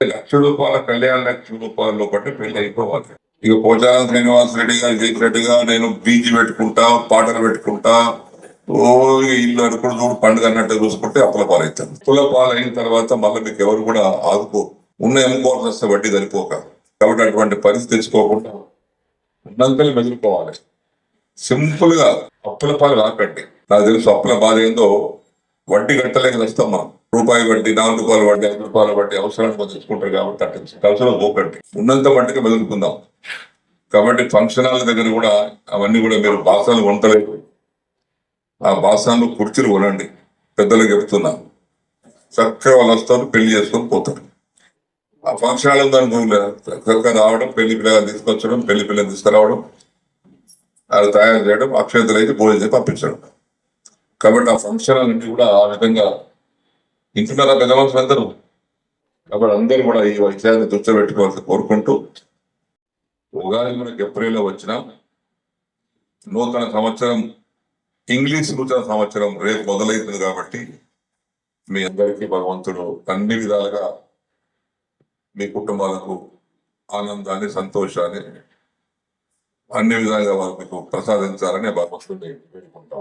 లక్ష రూపాయల కళ్యాణ లక్ష రూపాయల్లో బట్టి పెళ్లి అయిపోవాలి. ఇక పోచారం శ్రీనివాస్ రెడ్డి గారు చేసినట్టుగా నేను బీచ్ పెట్టుకుంటా, పాటలు పెట్టుకుంటా, ఓ ఇల్లు అనుకుని చూడు పండుగ అన్నట్టు చూసుకుంటే అప్పుల పాలవుతాను. అప్పుల పాలైన తర్వాత మళ్ళీ మీకు ఎవరు కూడా ఆదుకో, ఉన్న ఎమ్ముకోవాల్సి వస్తే వడ్డీ సరిపోక. కాబట్టి అటువంటి పరిస్థితి తెచ్చుకోకుండా ఉన్నంతలో మెదులుకోవాలి. సింపుల్ గా అప్పుల పాలు రాకండి. నాకు తెలుసు అప్పుల బాధ ఏందో. వడ్డీ కట్టలేక వస్తాం మనం. రూపాయి వడ్డీ, రూ. 4 వడ్డీ, రూ. 5 వడ్డీ అవసరానికి కొంచెం తెచ్చుకుంటారు కాబట్టి అట్టించి అవసరం పోకండి. ఉన్నంత మట్టికి మెదులుకుందాం. కాబట్టి ఫంక్షన్ హాల్ దగ్గర కూడా అవన్నీ కూడా మీరు బాసాలు కొనతలేదు. ఆ బాసాలు కుర్చీలు కొనండి. పెద్దలకు చెప్తున్నా, చక్కగా వాళ్ళు వస్తారు, పెళ్లి చేసుకొని పోతారు. ఆ ఫంక్షన్ హాల్ దానికి చక్కగా రావడం, పెళ్లి పిల్లలు తీసుకొచ్చడం, పెళ్లి పిల్లలు తీసుకురావడం, అది తయారు చేయడం, అక్షంతలు అయితే భోజనం చేసి పంపించడం. కాబట్టి ఆ ఫంక్షన్ హాల్ నుండి కూడా ఆ విధంగా ఇంటున్నారా పెద్ద మనుషులు అందరూ. కాబట్టి అందరూ కూడా ఈ విషయాన్ని దృష్టిలో పెట్టుకోవాల్సి కోరుకుంటూ, ఉగాది మనకి ఏప్రిల్లో వచ్చిన నూతన సంవత్సరం, ఇంగ్లీష్ నూతన సంవత్సరం రేపు మొదలవుతుంది. కాబట్టి మీ అందరికీ భగవంతుడు అన్ని విధాలుగా మీ కుటుంబాలకు ఆనందాన్ని, సంతోషాన్ని అన్ని విధాలుగా వారు మీకు ప్రసాదించాలని భగవంతుడిని వేడుకుంటాం.